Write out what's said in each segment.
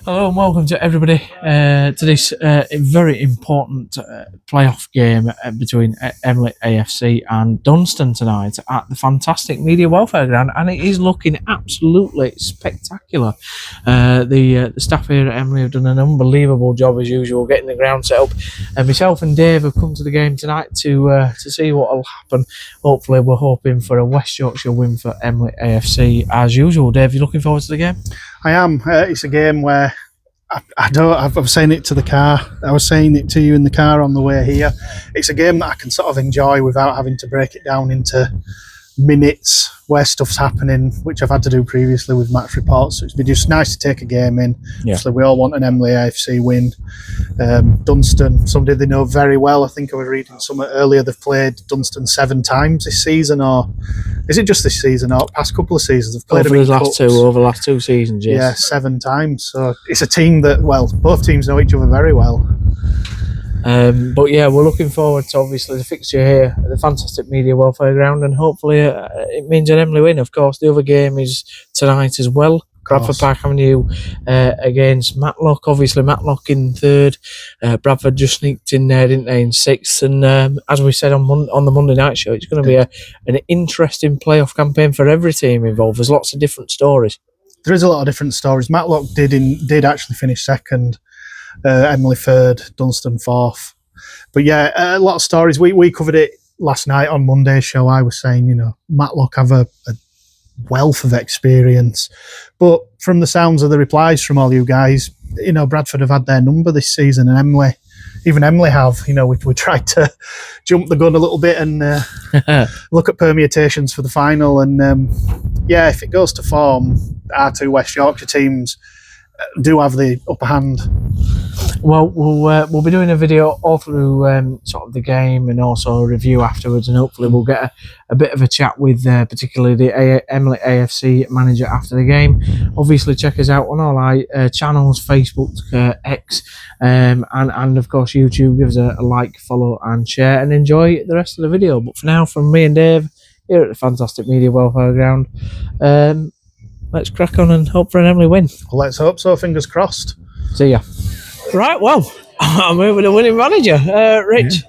Hello and welcome to everybody to this very important playoff game between Emley AFC and Dunston tonight at the fantastic Media Welfare Ground, and it is looking absolutely spectacular. The staff here at Emley have done an unbelievable job as usual getting the ground set up, and myself and Dave have come to the game tonight to see what will happen. Hopefully, we're hoping for a West Yorkshire win for Emley AFC as usual. Dave, you looking forward to the game? I am. It's a game where I was saying it to the car. I was saying it to you in the car on the way here. It's a game that I can sort of enjoy without having to break it down into minutes where stuff's happening, which I've had to do previously with match reports. So it's been just nice to take a game in. Yeah. Obviously, we all want an Emley AFC win. Dunston, somebody they know very well. I think I was reading somewhere earlier. They've played Dunston 7 times this season, or is it just this season or past couple of seasons? They've played over the last two seasons. Yes. Yeah, 7 times. So it's a team that, well, both teams know each other very well. But yeah, we're looking forward to obviously the fixture here at the fantastic Media Welfare Ground, and hopefully it means an Emley win. Of course, the other game is tonight as well. Bradford Park Avenue against Matlock. Obviously, Matlock in 3rd. Bradford just sneaked in there, didn't they, in 6th. And as we said on the Monday night show, it's going to be an interesting playoff campaign for every team involved. There's lots of different stories. There is a lot of different stories. Matlock did actually finish 2nd. Emley 3rd, Dunston 4th. But yeah, a lot of stories. We covered it last night on Monday's show. I was saying, Matlock have a wealth of experience. But from the sounds of the replies from all you guys, Bradford have had their number this season, and even Emley have. We tried to jump the gun a little bit and look at permutations for the final. And if it goes to form, our 2 West Yorkshire teams do have the upper hand. Well, we'll be doing a video all through sort of the game and also a review afterwards, and hopefully we'll get a bit of a chat with particularly the Emley AFC manager after the game. Obviously, check us out on all our channels, Facebook, X, and of course YouTube. Give us a like, follow, and share, and enjoy the rest of the video. But for now, from me and Dave here at the fantastic Media Welfare Ground, let's crack on and hope for an Emley win. Well, let's hope so. Fingers crossed. See ya. Right, well, I'm here with a winning manager, Rich.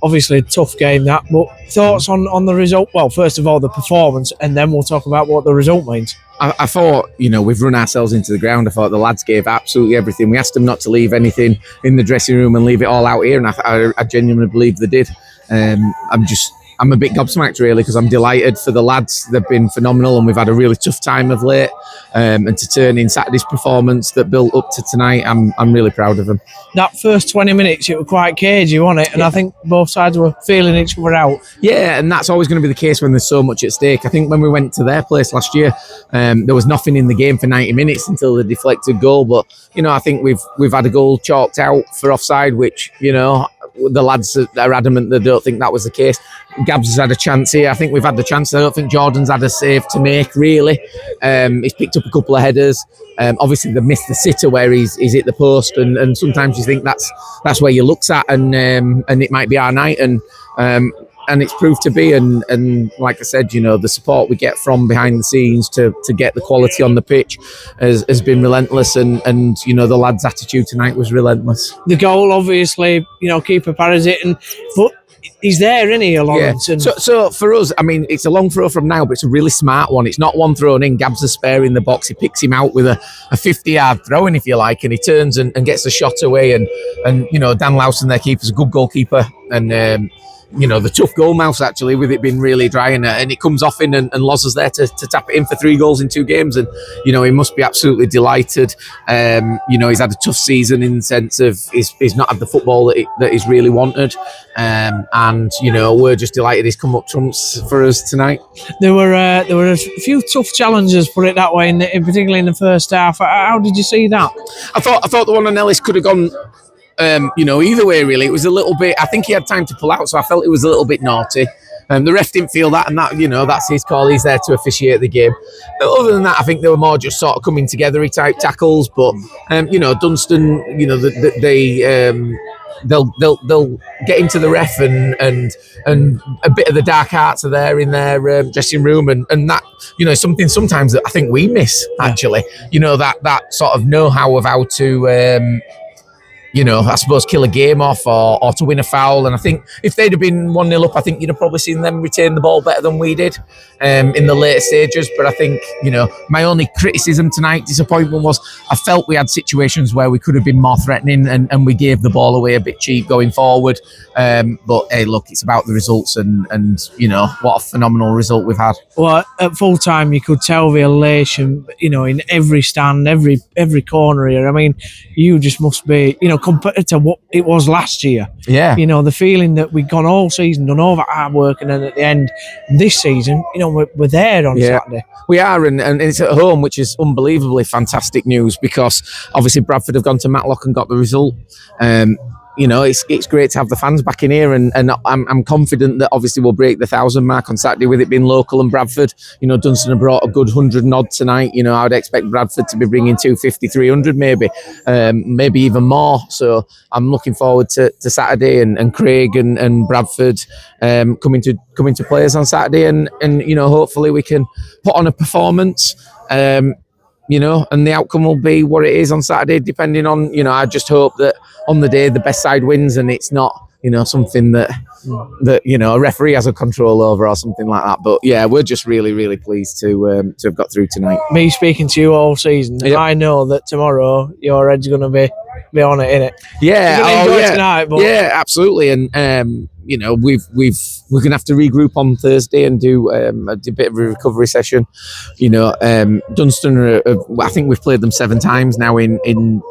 Obviously, a tough game that, but thoughts on the result? Well, first of all, the performance, and then we'll talk about what the result means. I thought, we've run ourselves into the ground. I thought the lads gave absolutely everything. We asked them not to leave anything in the dressing room and leave it all out here, and I genuinely believe they did. I'm a bit gobsmacked, really, because I'm delighted for the lads. They've been phenomenal, and we've had a really tough time of late. And to turn in Saturday's performance that built up to tonight, I'm really proud of them. That first 20 minutes, it was quite cagey, wasn't it? And I think both sides were feeling each other out. Yeah, and that's always going to be the case when there's so much at stake. I think when we went to their place last year, there was nothing in the game for 90 minutes until the deflected goal. But, I think we've had a goal chalked out for offside, which, the lads are adamant they don't think that was the case. Gabs has had a chance here. I think we've had the chance. I don't think Jordan's had a save to make, really. He's picked up a couple of headers. Obviously, they've missed the sitter where he's hit the post, and sometimes you think that's where your luck's at, and it might be our night, and it's proved to be. And like I said, the support we get from behind the scenes to get the quality on the pitch has been relentless, and the lads' attitude tonight was relentless. The goal, obviously, keeper parries it, but he's there, isn't he, Lawrence? Yeah. So for us, it's a long throw from now, but it's a really smart one. It's not one thrown in. Gabs is spare in the box. He picks him out with a 50-yard throw-in, if you like, and he turns and gets the shot away. And Dan Lowson, their keeper's a good goalkeeper, and the tough goal mouth, actually, with it being really dry, and it comes off in, and Loz is there to tap it in for 3 goals in 2 games, and he must be absolutely delighted. He's had a tough season in the sense of he's not had the football that he's really wanted, and we're just delighted he's come up trumps for us tonight. There were a few tough challenges, put it that way, particularly in the first half. How did you see that? I thought the one on Ellis could have gone either way, really. It was a little bit, I think he had time to pull out, so I felt it was a little bit naughty. The ref didn't feel that, and that's his call. He's there to officiate the game. But other than that, I think they were more just sort of coming together type tackles. But Dunston, they'll get into the ref and a bit of the dark arts are there in their dressing room, and that, you know, something sometimes that I think we miss actually. You know, that sort of know-how of how to. You know, I suppose kill a game off or to win a foul. And I think if they'd have been 1-0 up, I think you'd have probably seen them retain the ball better than we did in the later stages. But I think, you know, my only criticism tonight, disappointment, was I felt we had situations where we could have been more threatening and we gave the ball away a bit cheap going forward. But hey, look, it's about the results and you know, what a phenomenal result we've had. Well, at full time, you could tell the elation, you know, in every stand, every corner here. I mean, you just must be, you know, compared to what it was last year. Yeah. You know, the feeling that we've gone all season, done all that hard work, and then at the end, this season, you know, we're there on Saturday. We are, and it's at home, which is unbelievably fantastic news, because obviously Bradford have gone to Matlock and got the result. You know, it's great to have the fans back in here, and I'm confident that obviously we'll break the 1,000 mark on Saturday with it being local and Bradford. You know, Dunston have brought a good 100 odd tonight. You know, I would expect Bradford to be bringing 250, 300 maybe even more. So I'm looking forward to Saturday and Craig and Bradford coming to players on Saturday, and you know, hopefully we can put on a performance. You know, and the outcome will be what it is on Saturday, depending on, you know, I just hope that on the day the best side wins, and it's not, you know, something that you know, a referee has a control over or something like that. But yeah, we're just really, really pleased to have got through tonight. Me speaking to you all season, I know that tomorrow your head's going to be on it, innit? Yeah, you're gonna enjoy it tonight, but yeah, absolutely. And you know, we're gonna have to regroup on Thursday and do a bit of a recovery session. You know, Dunston I think we've played them 7 times now in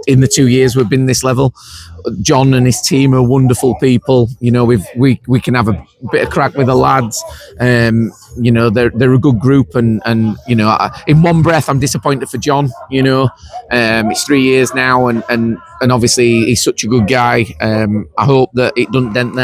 the 2 years we've been this level. John and his team are wonderful people. You know, we can have a bit of crack with the lads. You know, they're a good group, and you know, in one breath, I'm disappointed for John. You know, it's 3 years now, and obviously he's such a good guy. I hope that it doesn't dent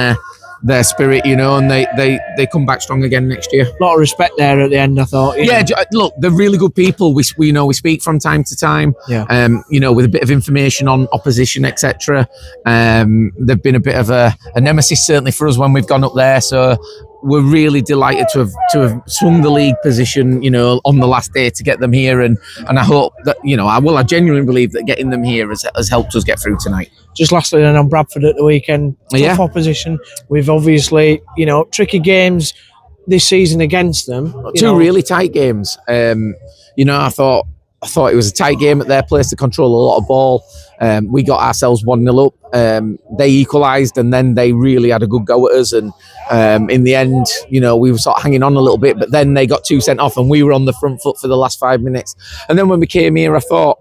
their spirit, you know, and they come back strong again next year. a lot of respect there at the end, I thought. Yeah, look, they're really good people. We know we speak from time to time. Yeah. You know, with a bit of information on opposition, etc. They've been a bit of a nemesis, certainly for us when we've gone up there. So we're really delighted to have swung the league position, you know, on the last day to get them here, and I hope that, you know, I genuinely believe that getting them here has helped us get through tonight. Just lastly then on Bradford at the weekend, tough opposition. We've obviously, you know, tricky games this season against them. Two really tight games. You know, I thought it was a tight game at their place to control a lot of ball. We got ourselves 1-0 up. They equalised, and then they really had a good go at us. And in the end, you know, we were sort of hanging on a little bit, but then they got 2 sent off, and we were on the front foot for the last 5 minutes. And then when we came here, I thought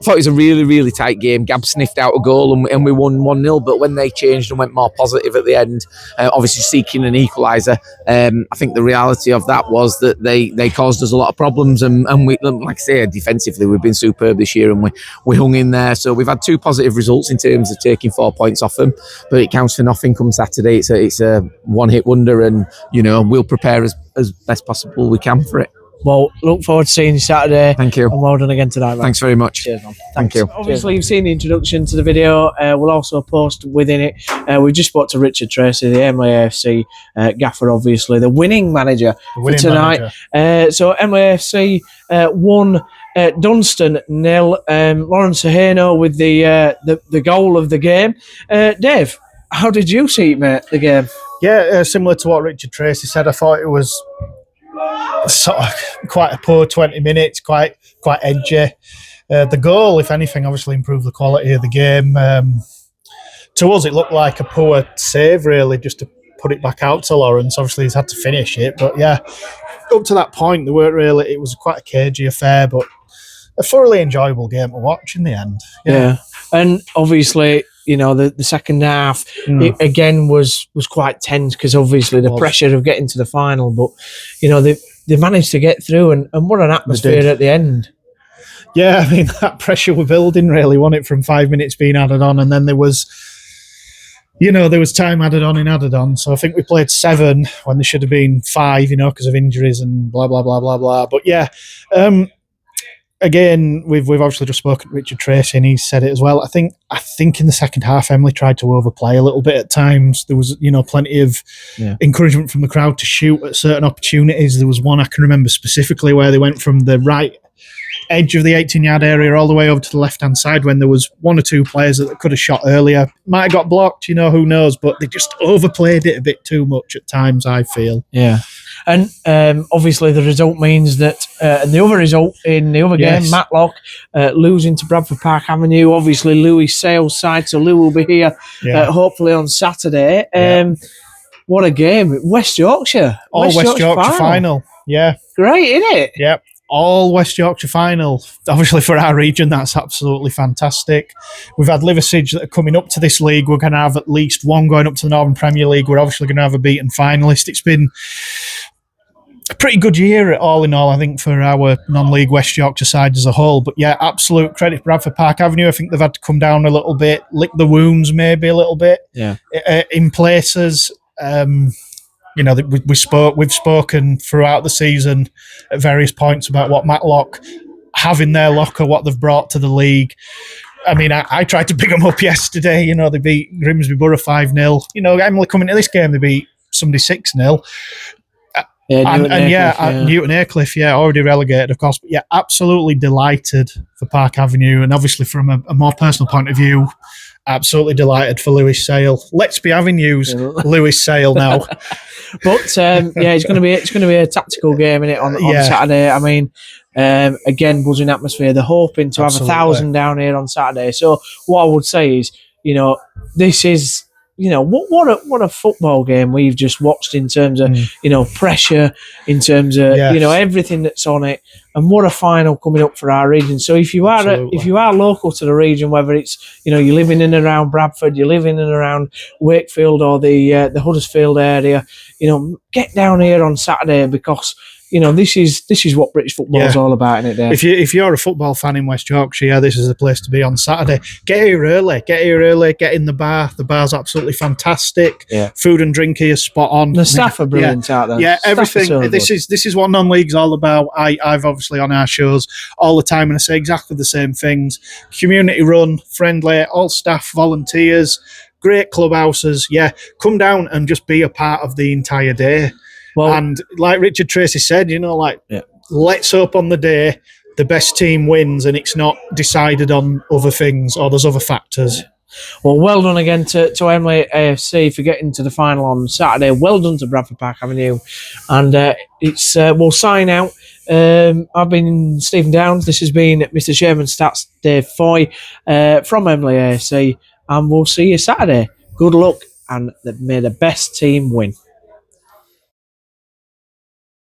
it was a really, really tight game. Gab sniffed out a goal and we won 1-0. But when they changed and went more positive at the end, obviously seeking an equaliser, I think the reality of that was that they caused us a lot of problems. And we, like I say, defensively, we've been superb this year, and we hung in there. So we've had 2 positive results in terms of taking 4 points off them. But it counts for nothing come Saturday. It's a one-hit wonder, and, you know, we'll prepare as best possible we can for it. Well, look forward to seeing you Saturday. Thank you. And well done again tonight, man. Thanks very much. Cheers, man. Thank you. Obviously, you've seen the introduction to the video. We'll also post within it. We just spoke to Richard Tracy, the Emley AFC gaffer, obviously, the winning manager for tonight. So Emley AFC won Dunston 0. Lawrence Aheno with the goal of the game. Dave, how did you see it, mate, the game? Yeah, similar to what Richard Tracy said, I thought it was sort of quite a poor 20 minutes, quite edgy. The goal, if anything, obviously improved the quality of the game. To us, it looked like a poor save, really, just to put it back out to Lawrence. Obviously, he's had to finish it, but yeah, up to that point, they weren't really. It was quite a cagey affair, but a thoroughly enjoyable game to watch in the end. Yeah, and obviously, you know, the second half it again was quite tense, because obviously the pressure of getting to the final, but you know, they managed to get through, and what an atmosphere at the end. Yeah, I mean, that pressure we're building really, wasn't it, from 5 minutes being added on, and then there was time added on. So I think we played 7 when there should have been 5, you know, because of injuries and blah, blah, blah, blah, blah. But yeah, again, we've obviously just spoken to Richard Tracy, and he said it as well. I think in the second half, Emley tried to overplay a little bit at times. There was, plenty of encouragement from the crowd to shoot at certain opportunities. There was one I can remember specifically where they went from the right edge of the 18-yard area all the way over to the left-hand side when there was one or two players that could have shot earlier. Might have got blocked, who knows, but they just overplayed it a bit too much at times, I feel. Yeah. And obviously the result means that, and the other result in the other game, Matlock losing to Bradford Park Avenue, obviously Louis Sale's side, so Lou will be here hopefully on Saturday. What a game. West Yorkshire. West Yorkshire final. Yeah. Great, isn't it? Yep. All West Yorkshire final. Obviously for our region, that's absolutely fantastic. We've had Liversidge that are coming up to this league. We're going to have at least one going up to the Northern Premier League. We're obviously going to have a beaten finalist. It's been a pretty good year all in all, I think, for our non-league West Yorkshire side as a whole. But yeah, absolute credit to Bradford Park Avenue. I think they've had to come down a little bit, lick the wounds maybe a little bit in places. We've spoken throughout the season at various points about what Matlock have in their locker, what they've brought to the league. I mean, I tried to pick them up yesterday. They beat Grimsby Borough 5-0. Emley coming to this game, they beat somebody 6-0. Newton Aycliffe, already relegated, of course. But yeah, absolutely delighted for Park Avenue. And obviously from a more personal point of view, absolutely delighted for Lewis Sale. Let's be having news, Lewis Sale now. But it's going to be a tactical game, innit, on Saturday. I mean, again, buzzing atmosphere. They're hoping to have 1,000 down here on Saturday. So what I would say is, this is, what a football game we've just watched in terms of pressure, in terms of everything that's on it, and what a final coming up for our region. So if you are local to the region, whether it's you're living in and around Bradford, you're living in and around Wakefield or the Huddersfield area, get down here on Saturday, because this is what British football is all about, isn't it, Dave? If you're a football fan in West Yorkshire, this is the place to be on Saturday. Get here early, get in the bar. The bar's absolutely fantastic. Food and drink here spot on. The staff are brilliant out there. Yeah, everything. So this is what non-league's all about. I've obviously on our shows all the time, and I say exactly the same things. Community run, friendly, all staff, volunteers, great clubhouses. Yeah, come down and just be a part of the entire day. Well, and like Richard Tracy said, let's hope on the day the best team wins and it's not decided on other things or there's other factors. Well, well done again to Emley AFC for getting to the final on Saturday. Well done to Bradford Park Avenue. And we'll sign out. I've been Stephen Downs. This has been Mr. Chairman Stats Dave Foy from Emley AFC. And we'll see you Saturday. Good luck, and may the best team win.